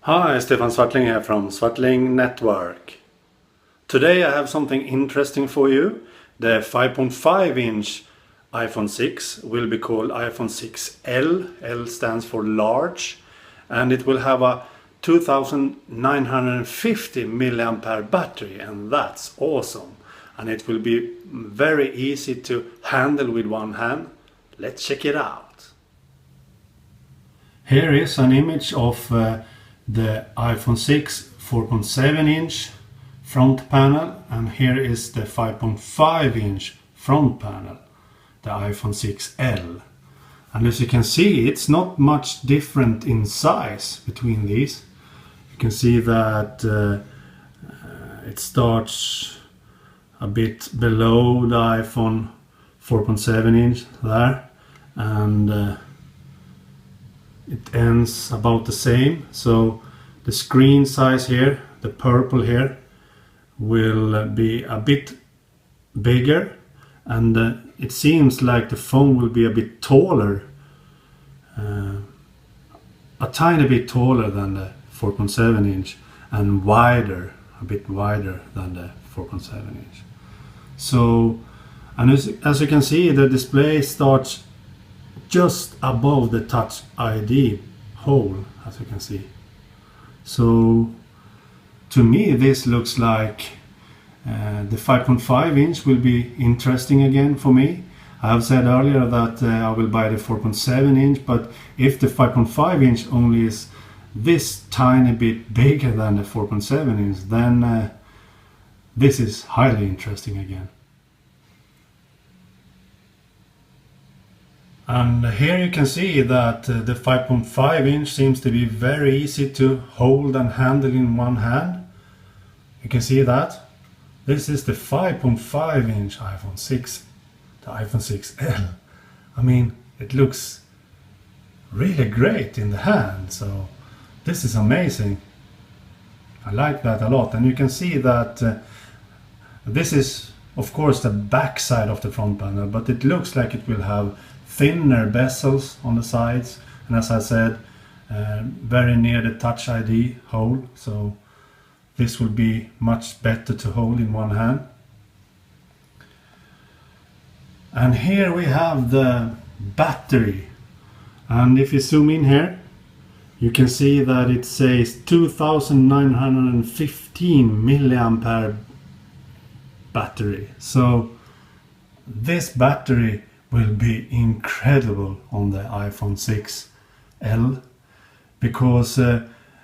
Hi, Stefan Swartling here from Swartling Network. Today I have something interesting for you. The 5.5-inch iPhone 6 will be called iPhone 6L. L stands for large, and it will have a 2950 milliampere battery, and that's awesome. And it will be very easy to handle with one hand. Let's check it out. Here is an image of the iPhone 6 4.7-inch front panel, and here is the 5.5-inch front panel, the iPhone 6L. And as you can see, it's not much different in size between these. You can see that it starts a bit below the iPhone 4.7-inch there, and it ends about the same. So the screen size here, the purple here, will be a bit bigger, and it seems like the phone will be a bit taller, a tiny bit taller than the 4.7-inch, and wider, a bit wider than the 4.7-inch. So, and as you can see, the display starts just above the Touch ID hole, as you can see. So to me this looks like the 5.5-inch will be interesting again for me. I have said earlier that I will buy the 4.7-inch, but if the 5.5-inch only is this tiny bit bigger than the 4.7-inch, then this is highly interesting again. And here you can see that the 5.5-inch seems to be very easy to hold and handle in one hand. You can see that. This is the 5.5-inch iPhone 6, the iPhone 6L. I mean, it looks really great in the hand, so this is amazing. I like that a lot. And you can see that this is of course the back side of the front panel, but it looks like it will have thinner bezels on the sides, and as I said, very near the Touch ID hole, so this will be much better to hold in one hand. And here we have the battery, and if you zoom in here, you can see that it says 2915 milliampere battery. So this battery will be incredible on the iPhone 6L, because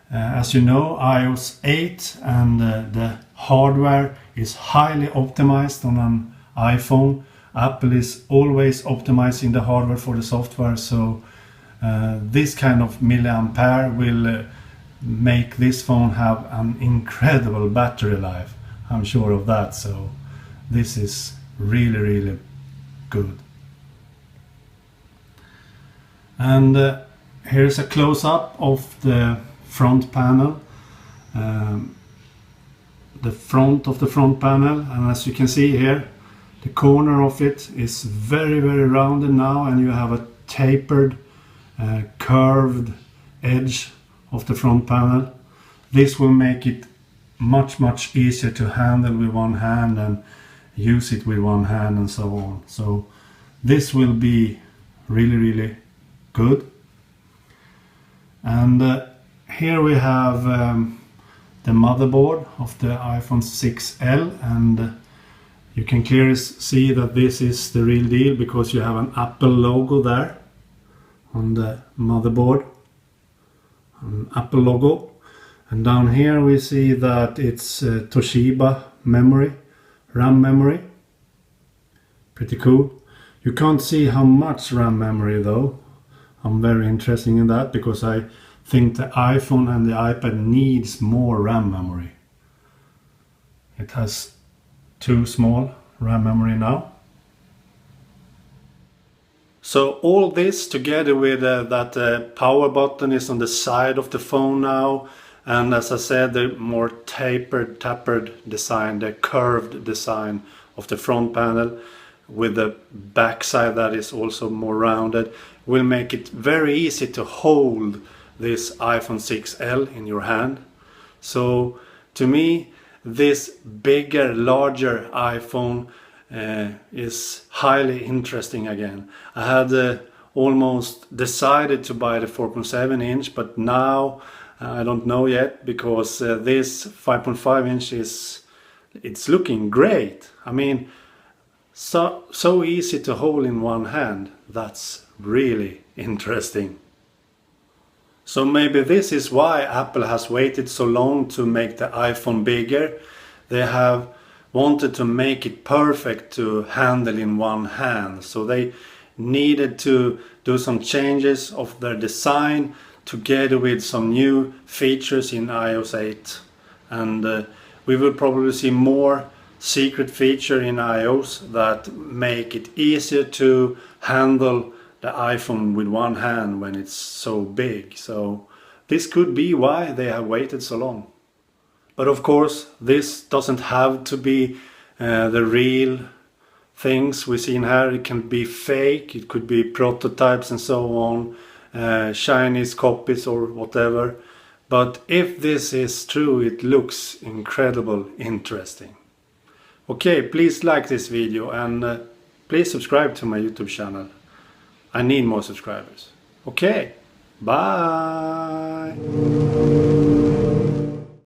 as you know, iOS 8 and the hardware is highly optimized on an iPhone. Apple is always optimizing the hardware for the software, so this kind of milliampere will make this phone have an incredible battery life. I'm sure of that, so this is really good. And here's a close-up of the front panel, the front of the front panel, and as you can see here, the corner of it is very rounded now, and you have a tapered curved edge of the front panel. This will make it much easier to handle with one hand and use it with one hand and so on. So this will be really good. And here we have the motherboard of the iPhone 6L, and you can clearly see that this is the real deal, because you have an Apple logo there on the motherboard, an Apple logo. And down here we see that it's Toshiba memory, RAM memory. Pretty cool. You can't see how much RAM memory though. I'm very interested in that, because I think the iPhone and the iPad needs more RAM memory. It has too small RAM memory now. So all this together with that power button is on the side of the phone now, and as I said, the more tapered design, the curved design of the front panel with the back side that is also more rounded, will make it very easy to hold this iPhone 6L in your hand. So to me, this bigger, larger iPhone is highly interesting again. I had almost decided to buy the 4.7 inch, but now I don't know yet, because this 5.5 inch it's looking great. I mean, so easy to hold in one hand. That's really interesting. So maybe this is why Apple has waited so long to make the iPhone bigger. They have wanted to make it perfect to handle in one hand. So they needed to do some changes of their design together with some new features in iOS 8. And we will probably see more secret feature in iOS that make it easier to handle the iPhone with one hand when it's so big. So this could be why they have waited so long. But of course, this doesn't have to be the real things we see in here. It can be fake, it could be prototypes and so on, Chinese copies or whatever. But if this is true, it looks incredible interesting. Okay, please like this video and please subscribe to my YouTube channel. I need more subscribers. Okay, bye!